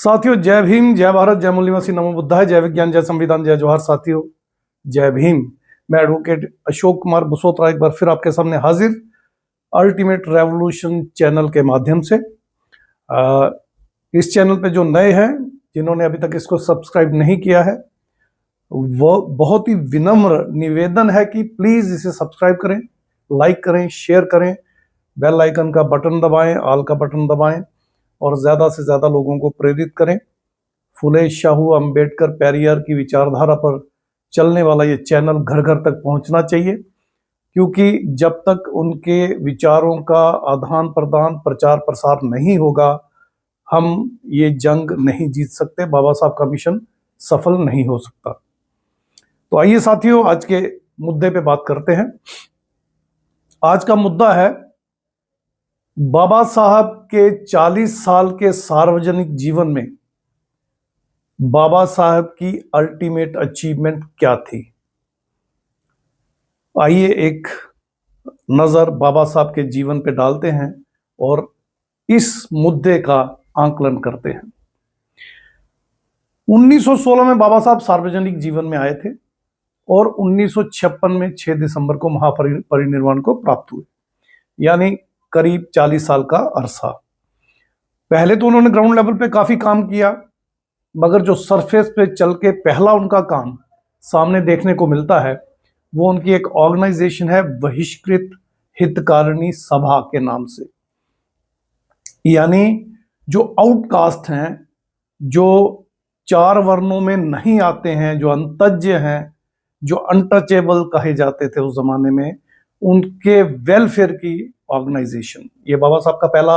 साथियों, जय भीम, जय भारत, जय मूल्यवासी, नमो बुद्धाय, जय विज्ञान, जय संविधान, जय जोहार। साथियों, जय भीम। मैं एडवोकेट अशोक कुमार बसोत्रा एक बार फिर आपके सामने हाजिर, अल्टीमेट रेवोल्यूशन चैनल के माध्यम से। इस चैनल पे जो नए हैं, जिन्होंने अभी तक इसको सब्सक्राइब नहीं किया है, वो बहुत ही विनम्र निवेदन है कि प्लीज इसे सब्सक्राइब करें, लाइक करें, शेयर करें, बेल आइकन का बटन दबाएं, ऑल का बटन दबाएं और ज्यादा से ज्यादा लोगों को प्रेरित करें। फुले शाहू अंबेडकर पेरियार की विचारधारा पर चलने वाला ये चैनल घर घर तक पहुंचना चाहिए, क्योंकि जब तक उनके विचारों का आदान प्रदान, प्रचार प्रसार नहीं होगा, हम ये जंग नहीं जीत सकते, बाबा साहब का मिशन सफल नहीं हो सकता। तो आइए साथियों, आज के मुद्दे पे बात करते हैं। आज का मुद्दा है बाबा साहब के 40 साल के सार्वजनिक जीवन में बाबा साहब की अल्टीमेट अचीवमेंट क्या थी। आइए एक नजर बाबा साहब के जीवन पे डालते हैं और इस मुद्दे का आंकलन करते हैं। 1916 में बाबा साहब सार्वजनिक जीवन में आए थे और 1956 में 6 दिसंबर को महापरिनिर्वाण को प्राप्त हुए, यानी करीब 40 साल का अरसा। पहले तो उन्होंने ग्राउंड लेवल पे काफी काम किया, मगर जो सरफेस पे चल के पहला उनका काम सामने देखने को मिलता है वो उनकी एक ऑर्गेनाइजेशन है, बहिष्कृत हितकारिणी सभा के नाम से। यानी जो आउटकास्ट हैं, जो 4 वर्णों में नहीं आते हैं, जो अंतज्य हैं, जो अनटचेबल कहे जाते थे उस जमाने में, उनके वेलफेयर की ऑर्गेनाइजेशन। ये बाबा साहब का पहला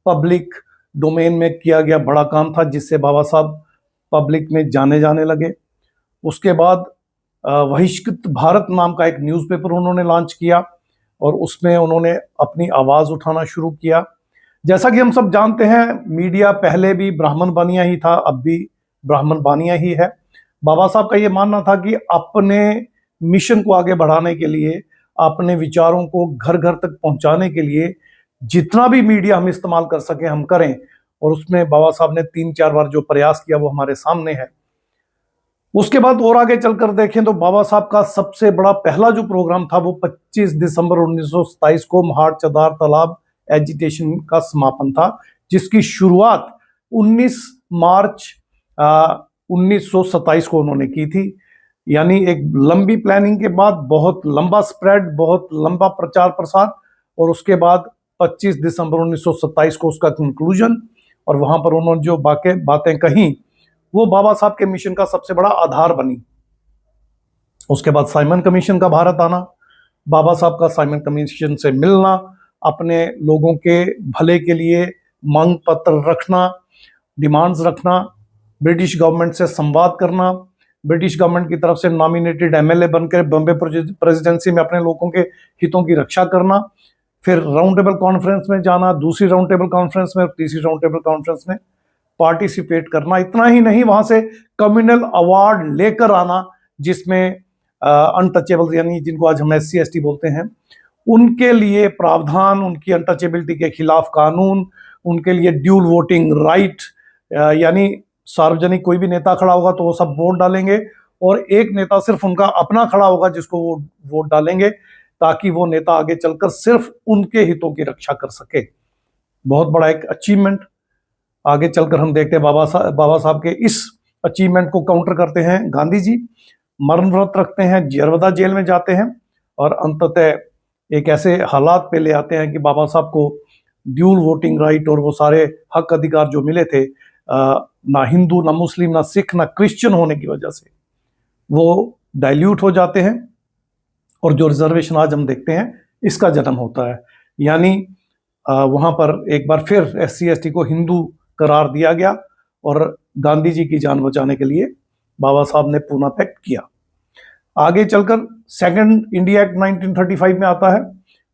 पब्लिक डोमेन में किया गया बड़ा काम था, जिससे बाबा साहब पब्लिक में जाने लगे। उसके बाद बहिष्कृत भारत नाम का एक न्यूज़पेपर उन्होंने लॉन्च किया और उसमें उन्होंने अपनी आवाज़ उठाना शुरू किया। जैसा कि हम सब जानते हैं, मीडिया पहले भी ब्राह्मण बानिया ही था, अब भी ब्राह्मण बानिया ही है। बाबा साहब का ये मानना था कि अपने मिशन को आगे बढ़ाने के लिए, अपने विचारों को घर घर तक पहुंचाने के लिए जितना भी मीडिया हम इस्तेमाल कर सके हम करें। और उसमें बाबा साहब ने 3-4 बार जो प्रयास किया वो हमारे सामने है। उसके बाद और आगे चलकर देखें तो बाबा साहब का सबसे बड़ा पहला जो प्रोग्राम था वो 25 दिसंबर 1927 को महाड़ चदार तालाब एजिटेशन का समापन था, जिसकी शुरुआत 19 मार्च 1927 को उन्होंने की थी। यानी एक लंबी प्लानिंग के बाद बहुत लंबा स्प्रेड, बहुत लंबा प्रचार प्रसार, और उसके बाद 25 दिसंबर 1927 को उसका कंक्लूजन। और वहां पर उन्होंने जो बातें कही वो बाबा साहब के मिशन का सबसे बड़ा आधार बनी। उसके बाद साइमन कमीशन का भारत आना, बाबा साहब का साइमन कमीशन से मिलना, अपने लोगों के भले के लिए मांग पत्र रखना, डिमांड्स रखना, ब्रिटिश गवर्नमेंट से संवाद करना, ब्रिटिश गवर्नमेंट की तरफ से नॉमिनेटेड एमएलए बनकर बॉम्बे प्रेसिडेंसी में अपने लोगों के हितों की रक्षा करना, फिर राउंड टेबल कॉन्फ्रेंस में जाना, दूसरी राउंड टेबल कॉन्फ्रेंस में, तीसरी राउंड टेबल कॉन्फ्रेंस में पार्टिसिपेट करना। इतना ही नहीं, वहां से कम्युनल अवार्ड लेकर आना, जिसमें अनटचेबल यानी जिनको आज हम SC/ST बोलते हैं, उनके लिए प्रावधान, उनकी अनटचेबिलिटी के खिलाफ कानून, उनके लिए ड्यूल वोटिंग राइट, यानी सार्वजनिक कोई भी नेता खड़ा होगा तो वो सब वोट डालेंगे और एक नेता सिर्फ उनका अपना खड़ा होगा जिसको वो वोट डालेंगे, ताकि वो नेता आगे चलकर सिर्फ उनके हितों की रक्षा कर सके। बहुत बड़ा एक अचीवमेंट। आगे चलकर हम देखते हैं बाबा साहब के इस अचीवमेंट को काउंटर करते हैं गांधी जी। मरण व्रत रखते हैं, जरवदा जेल में जाते हैं और अंततः एक ऐसे हालात पे ले आते हैं कि बाबा साहब को ड्यूल वोटिंग राइट और वो सारे हक अधिकार जो मिले थे, ना हिंदू, ना मुस्लिम, ना सिख, ना क्रिश्चियन होने की वजह से वो डाइल्यूट हो जाते हैं और जो रिजर्वेशन आज हम देखते हैं इसका जन्म होता है। यानी वहां पर एक बार फिर SC/ST को हिंदू करार दिया गया और गांधी जी की जान बचाने के लिए बाबा साहब ने पूना पैक्ट किया। आगे चलकर सेकंड इंडिया एक्ट 1935 में आता है।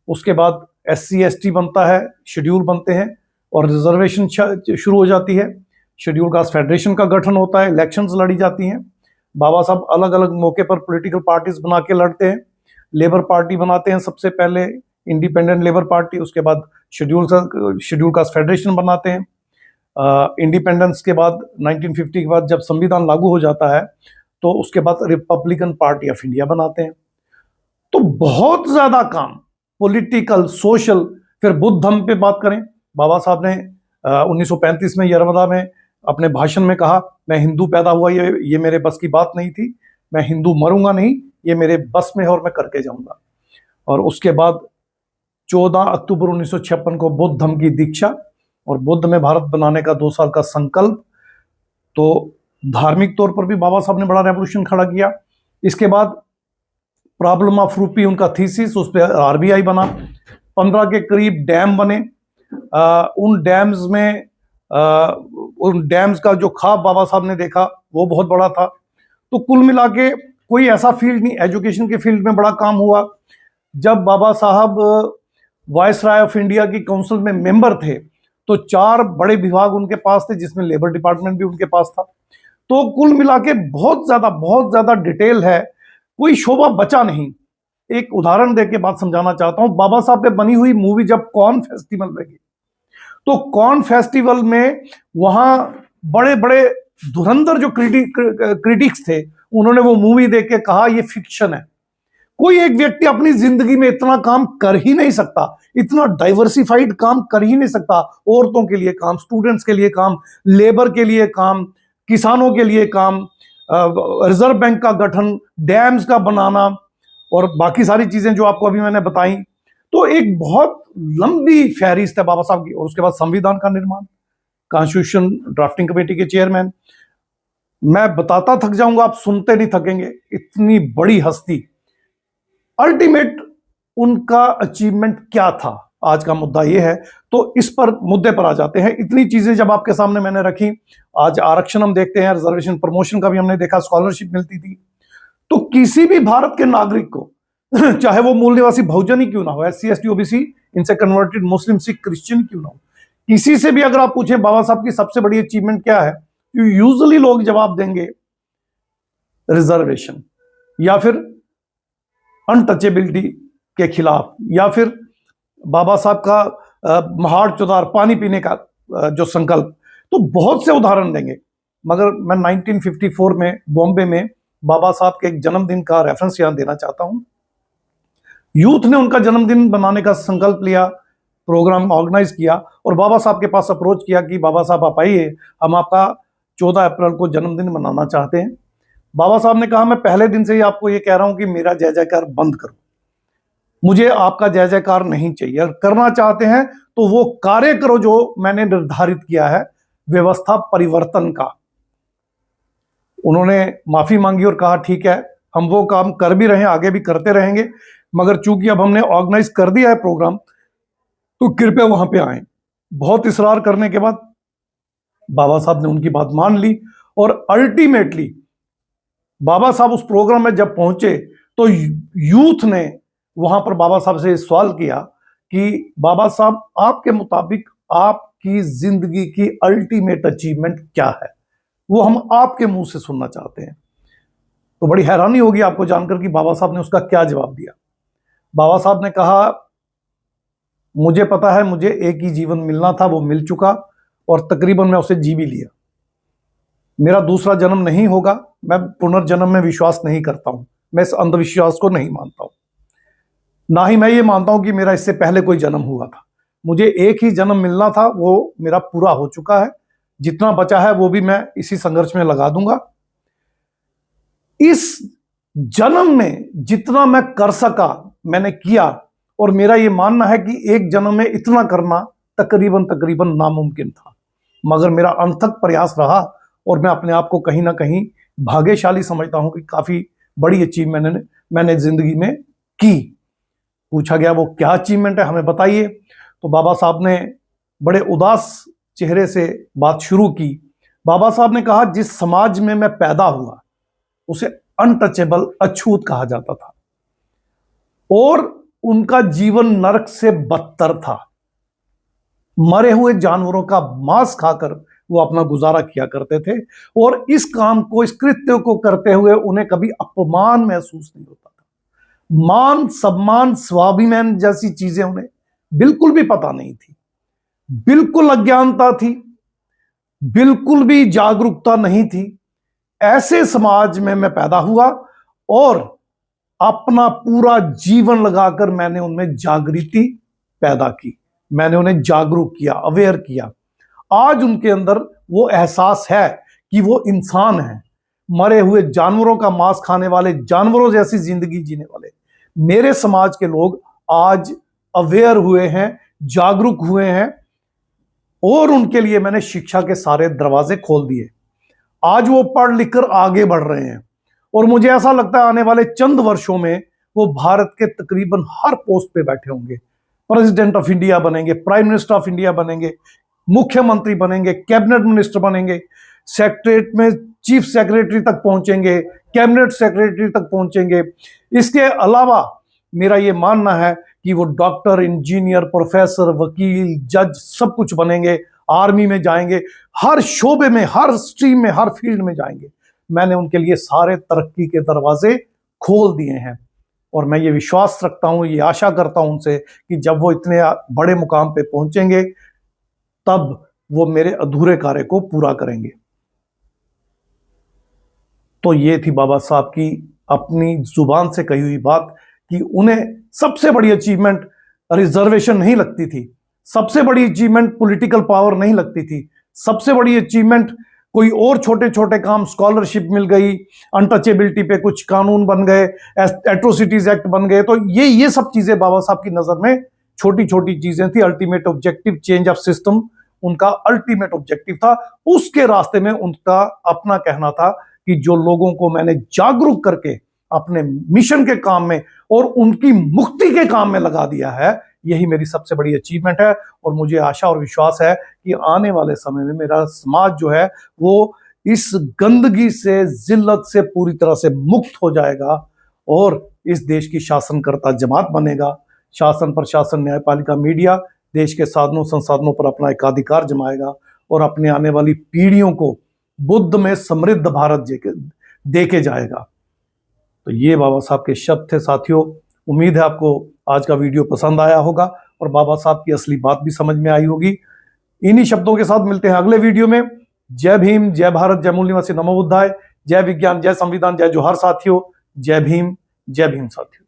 उसके बाद SC/ST बनता है, शेड्यूल बनते हैं और रिजर्वेशन शुरू हो जाती है। शेड्यूल कास्ट फेडरेशन का गठन होता है, इलेक्शंस लड़ी जाती हैं। बाबा साहब अलग अलग मौके पर पॉलिटिकल पार्टीज बना के लड़ते हैं। लेबर पार्टी बनाते हैं सबसे पहले, इंडिपेंडेंट लेबर पार्टी, उसके बाद शेड्यूल कास्ट फेडरेशन बनाते हैं। इंडिपेंडेंस के बाद 1950 के बाद जब संविधान लागू हो जाता है तो उसके बाद रिपब्लिकन पार्टी ऑफ इंडिया बनाते हैं। तो बहुत ज्यादा काम पॉलिटिकल, सोशल, फिर बुद्ध धर्म पे बात करें, बाबा साहब ने 1935 में यरवदा में अपने भाषण में कहा, मैं हिंदू पैदा हुआ, ये मेरे बस की बात नहीं थी, मैं हिंदू मरूंगा नहीं, ये मेरे बस में है और मैं करके जाऊंगा। और उसके बाद 14 अक्टूबर 1956 को बुद्ध धर्म की दीक्षा और बुद्ध में भारत बनाने का 2 साल का संकल्प। तो धार्मिक तौर पर भी बाबा साहब ने बड़ा रेवोल्यूशन खड़ा किया। इसके बाद प्रॉब्लम ऑफ रूपी उनका थीसिस, उस पर आरबीआई बना, 15 के करीब डैम बने। उन डैम्स का जो ख्वाब बाबा साहब ने देखा वो बहुत बड़ा था। तो कुल मिला के कोई ऐसा फील्ड नहीं, एजुकेशन के फील्ड में बड़ा काम हुआ। जब बाबा साहब वायसराय ऑफ इंडिया की काउंसिल में मेंबर थे तो 4 बड़े विभाग उनके पास थे, जिसमें लेबर डिपार्टमेंट भी उनके पास था। तो कुल मिला के बहुत ज्यादा डिटेल है, कोई शोभा बचा नहीं। एक उदाहरण देके बात समझाना चाहता हूं। बाबा साहब पे बनी हुई मूवी जब कॉर्न फेस्टिवल लगी तो कॉर्न फेस्टिवल में वहां बड़े बड़े धुरंधर जो क्रिटिक्स थे, उन्होंने वो मूवी देख के कहा ये फिक्शन है। कोई एक व्यक्ति अपनी जिंदगी में इतना काम कर ही नहीं सकता, इतना डाइवर्सिफाइड काम कर ही नहीं सकता। औरतों के लिए काम, स्टूडेंट्स के लिए काम, लेबर के लिए काम, किसानों के लिए काम, रिजर्व बैंक का गठन, डैम्स का बनाना और बाकी सारी चीजें जो आपको अभी मैंने बताई। तो एक बहुत लंबी फहरिस्त है बाबा साहब की। और उसके बाद संविधान का निर्माण, कॉन्स्टिट्यूशन ड्राफ्टिंग कमेटी के चेयरमैन। मैं बताता थक जाऊंगा, आप सुनते नहीं थकेंगे, इतनी बड़ी हस्ती। अल्टीमेट उनका अचीवमेंट क्या था, आज का मुद्दा यह है। तो इस पर मुद्दे पर आ जाते हैं। इतनी चीजें जब आपके सामने मैंने रखी, आज आरक्षण हम देखते हैं, रिजर्वेशन प्रमोशन का भी हमने देखा, स्कॉलरशिप मिलती थी। तो किसी भी भारत के नागरिक को चाहे वो मूल निवासी बहुजन ही क्यों ना हो, SC ST OBC, इनसे कन्वर्टेड मुस्लिम सिख क्रिश्चियन क्यों ना हो, किसी से भी अगर आप पूछें बाबा साहब की सबसे बड़ी अचीवमेंट क्या है, तो यूजुअली लोग जवाब देंगे रिजर्वेशन, या फिर अनटचेबिलिटी के खिलाफ, या फिर बाबा साहब का महाड़ चौधार पानी पीने का जो संकल्प। तो बहुत से उदाहरण देंगे। मगर मैं 1954 में बॉम्बे में बाबा साहब के एक जन्मदिन का रेफरेंस यहां देना चाहता हूं। यूथ ने उनका जन्मदिन बनाने का संकल्प लिया, प्रोग्राम ऑर्गेनाइज किया और बाबा साहब के पास अप्रोच किया कि बाबा साहब आप आइए, हम आपका 14 अप्रैल को जन्मदिन मनाना चाहते हैं। बाबा साहब ने कहा मैं पहले दिन से ही आपको ये कह रहा हूं कि मेरा जय जयकार बंद करो, मुझे आपका जय जयकार नहीं चाहिए। अगर करना चाहते हैं तो वो कार्य करो जो मैंने निर्धारित किया है, व्यवस्था परिवर्तन का। उन्होंने माफी मांगी और कहा ठीक है, हम वो काम कर भी रहे हैं, आगे भी करते रहेंगे, मगर चूंकि अब हमने ऑर्गेनाइज कर दिया है प्रोग्राम तो कृपया वहां पे आए। बहुत इसरार करने के बाद बाबा साहब ने उनकी बात मान ली और अल्टीमेटली बाबा साहब उस प्रोग्राम में जब पहुंचे तो यूथ ने वहां पर बाबा साहब से सवाल किया कि बाबा साहब आपके मुताबिक आपकी जिंदगी की अल्टीमेट अचीवमेंट क्या है, वो हम आपके मुंह से सुनना चाहते हैं। तो बड़ी हैरानी होगी आपको जानकर कि बाबा साहब ने उसका क्या जवाब दिया। बाबा साहब ने कहा मुझे पता है, मुझे एक ही जीवन मिलना था, वो मिल चुका और तकरीबन मैं उसे जी भी लिया। मेरा दूसरा जन्म नहीं होगा, मैं पुनर्जन्म में विश्वास नहीं करता हूं, मैं इस अंधविश्वास को नहीं मानता हूं, ना ही मैं ये मानता हूं कि मेरा इससे पहले कोई जन्म हुआ था। मुझे एक ही जन्म मिलना था, वो मेरा पूरा हो चुका है, जितना बचा है वो भी मैं इसी संघर्ष में लगा दूंगा। इस जन्म में जितना मैं कर सका मैंने किया और मेरा ये मानना है कि एक जन्म में इतना करना तकरीबन नामुमकिन था, मगर मेरा अनथक प्रयास रहा और मैं अपने आप को कहीं ना कहीं भाग्यशाली समझता हूं कि काफी बड़ी अचीवमेंट मैंने जिंदगी में की। पूछा गया वो क्या अचीवमेंट है, हमें बताइए। तो बाबा साहब ने बड़े उदास चेहरे से बात शुरू की। बाबा साहब ने कहा जिस समाज में मैं पैदा हुआ उसे अनटचेबल, अछूत कहा जाता था और उनका जीवन नरक से बदतर था। मरे हुए जानवरों का मांस खाकर वो अपना गुजारा किया करते थे और इस काम को, इस कृत्य को करते हुए उन्हें कभी अपमान महसूस नहीं होता था। मान, सम्मान, स्वाभिमान जैसी चीजें उन्हें बिल्कुल भी पता नहीं थी, बिल्कुल अज्ञानता थी। बिल्कुल भी जागरूकता नहीं थी। ऐसे समाज में मैं पैदा हुआ और अपना पूरा जीवन लगाकर मैंने उनमें जागृति पैदा की, मैंने उन्हें जागरूक किया, अवेयर किया। आज उनके अंदर वो एहसास है कि वो इंसान है, मरे हुए जानवरों का मांस खाने वाले, जानवरों जैसी जिंदगी जीने वाले। मेरे समाज के लोग आज अवेयर हुए हैं, जागरूक हुए हैं और उनके लिए मैंने शिक्षा के सारे दरवाजे खोल दिए। आज वो पढ़ लिख कर आगे बढ़ रहे हैं और मुझे ऐसा लगता है आने वाले चंद वर्षों में वो भारत के तकरीबन हर पोस्ट पे बैठे होंगे। प्रेसिडेंट ऑफ इंडिया बनेंगे, प्राइम मिनिस्टर ऑफ इंडिया बनेंगे, मुख्यमंत्री बनेंगे, कैबिनेट मिनिस्टर बनेंगे, सेक्रेटरीट में चीफ सेक्रेटरी तक पहुंचेंगे, कैबिनेट सेक्रेटरी तक पहुंचेंगे। इसके अलावा मेरा ये मानना है कि वो डॉक्टर, इंजीनियर, प्रोफेसर, वकील, जज सब कुछ बनेंगे, आर्मी में जाएंगे, हर शोबे में, हर स्ट्रीम में, हर फील्ड में जाएंगे। मैंने उनके लिए सारे तरक्की के दरवाजे खोल दिए हैं और मैं ये विश्वास रखता हूं, ये आशा करता हूं उनसे कि जब वो इतने बड़े मुकाम पे पहुंचेंगे तब वो मेरे अधूरे कार्य को पूरा करेंगे। तो ये थी बाबा साहब की अपनी जुबान से कही हुई बात कि उन्हें सबसे बड़ी अचीवमेंट रिजर्वेशन नहीं लगती थी, सबसे बड़ी अचीवमेंट पॉलिटिकल पावर नहीं लगती थी, सबसे बड़ी अचीवमेंट कोई और छोटे छोटे काम, स्कॉलरशिप मिल गई, अनटचेबिलिटी पे कुछ कानून बन गए, एट्रोसिटीज एक्ट बन गए। तो ये सब चीजें बाबा साहब की नजर में छोटी छोटी चीजें थी। Ultimate objective change of system उनका अल्टीमेट ऑब्जेक्टिव था। उसके रास्ते में उनका अपना कहना था कि जो लोगों को मैंने जागरूक करके अपने मिशन के काम में और उनकी मुक्ति के काम में लगा दिया है, यही मेरी सबसे बड़ी अचीवमेंट है। और मुझे आशा और विश्वास है कि आने वाले समय में मेरा समाज जो है वो इस गंदगी से, जिल्लत से पूरी तरह से मुक्त हो जाएगा और इस देश की शासनकर्ता जमात बनेगा। शासन, प्रशासन, न्यायपालिका, मीडिया देश के साधनों संसाधनों पर अपना एकाधिकार जमाएगा और अपने आने वाली पीढ़ियों को बुद्ध में समृद्ध भारत देके जाएगा। तो ये बाबा साहब के शब्द थे साथियों। उम्मीद है आपको आज का वीडियो पसंद आया होगा और बाबा साहब की असली बात भी समझ में आई होगी। इन्हीं शब्दों के साथ मिलते हैं अगले वीडियो में। जय भीम, जय भारत, जय मूल निवासी, नमो बुद्धाय, जय विज्ञान, जय संविधान, जय जोहार साथियों। जय भीम साथियों।